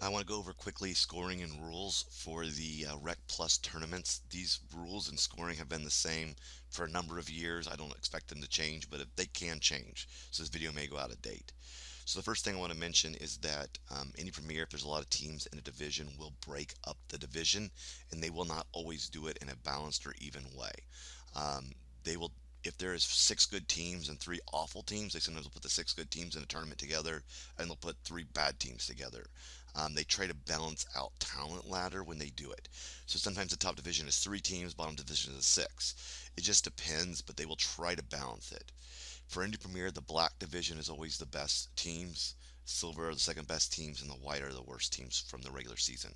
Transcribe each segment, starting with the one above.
I want to go over quickly scoring and rules for the Rec Plus tournaments. These rules and scoring have been the same for a number of years. I don't expect them to change, but they can change. So this video may go out of date. So the first thing I want to mention is that any Premier, if there's a lot of teams in a division, will break up the division, and they will not always do it in a balanced or even way. They will, if there is six good teams and three awful teams, they sometimes will put the six good teams in a tournament together, and they'll put three bad teams together. They try to balance out talent ladder when they do it. So sometimes the top division is three teams, bottom division is six. It just depends, but they will try to balance it. For Indy Premier, the black division is always the best teams, silver are the second best teams, and the white are the worst teams from the regular season.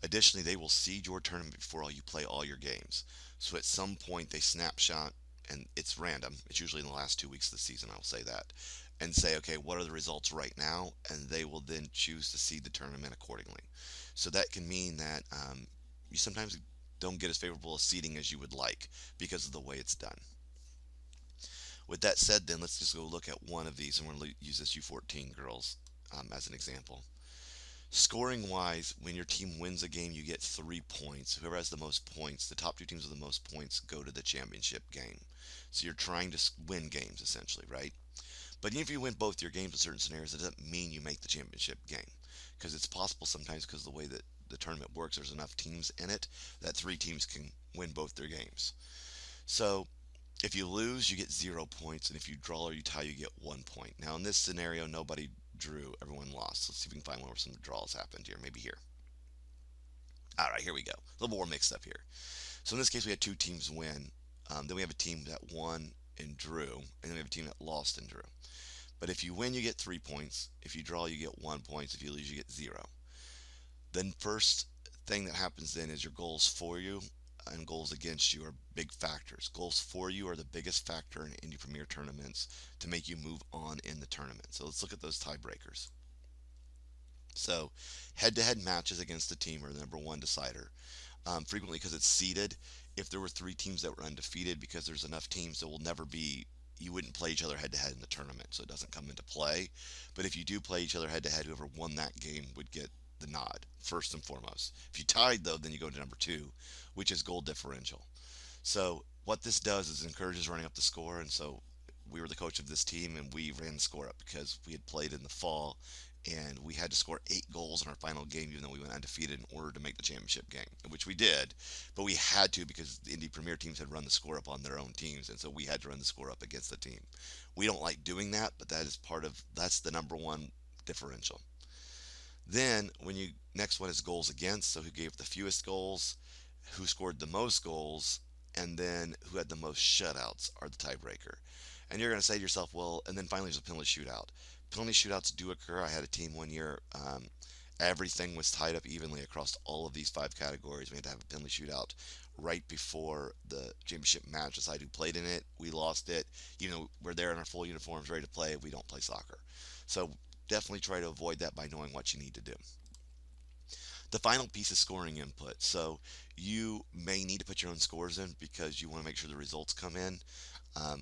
Additionally, they will seed your tournament before you play all your games. So at some point, they snapshot, and it's random. It's usually in the last 2 weeks of the season, I'll say that, and say, okay, what are the results right now? And they will then choose to seed the tournament accordingly. So that can mean that you sometimes don't get as favorable a seeding as you would like because of the way it's done. With that said, then let's just go look at one of these, and we're going to use this U14 girls as an example. Scoring wise, when your team wins a game, you get 3 points. Whoever has the most points, the top two teams with the most points, go to the championship game. So you're trying to win games essentially, right? But even if you win both your games in certain scenarios, it doesn't mean you make the championship game, because it's possible sometimes, because of the way that the tournament works, there's enough teams in it that three teams can win both their games. So if you lose, you get 0 points, and if you draw or you tie, you get 1 point. Now in this scenario, nobody drew, everyone lost. Let's see if we can find one where some draws happened here. Maybe here. All right, here we go. A little more mixed up here. So in this case, we had two teams win. Then we have a team that won and drew, and then we have a team that lost and drew. But if you win, you get 3 points. If you draw, you get 1 point. If you lose, you get 0. Then first thing that happens then is your goals for you and goals against you are big factors. Goals for you are the biggest factor in Indy Premier tournaments to make you move on in the tournament. So let's look at those tiebreakers. So head-to-head matches against the team are the number one decider. Frequently, because it's seeded, if there were three teams that were undefeated, because there's enough teams, there will never be, you wouldn't play each other head to head in the tournament, so it doesn't come into play. But if you do play each other head to head, whoever won that game would get the nod, first and foremost. If you tied, though, then you go to number two, which is goal differential. So what this does is it encourages running up the score, and so we were the coach of this team, and we ran the score up because we had played in the fall, and we had to score 8 goals in our final game, even though we went undefeated, in order to make the championship game, which we did. But we had to, because the Indy Premier teams had run the score up on their own teams, and so we had to run the score up against the team. We don't like doing that, but that is that's the number one differential. Then when you next one is goals against, so who gave the fewest goals, who scored the most goals, and then who had the most shutouts are the tiebreaker. And you're going to say to yourself, well, and then finally there's a penalty shootout. Penalty shootouts do occur. I had a team one year. Everything was tied up evenly across all of these 5 categories. We had to have a penalty shootout right before the championship match. Decided who played in it. We lost it. Even though we're there in our full uniforms, ready to play, we don't play soccer. So definitely try to avoid that by knowing what you need to do. The final piece is scoring input. So you may need to put your own scores in because you want to make sure the results come in.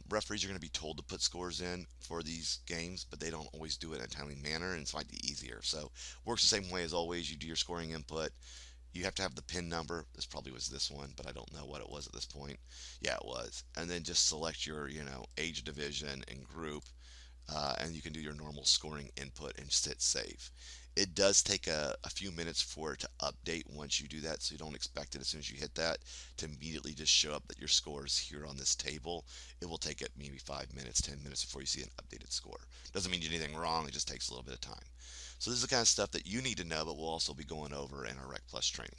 Referees are going to be told to put scores in for these games, but they don't always do it in a timely manner, and it's might be easier. So works the same way as always. You do your scoring input. You have to have the pin number. This probably was this one, but I don't know what it was at this point. Yeah, it was. And then just select your, age division and group, and you can do your normal scoring input and hit save. It does take a few minutes for it to update once you do that, so you don't expect it as soon as you hit that to immediately just show up that your score is here on this table. It will take it maybe 5 minutes, 10 minutes before you see an updated score. Doesn't mean you did anything wrong, it just takes a little bit of time. So this is the kind of stuff that you need to know, but we'll also be going over in our Rec Plus training.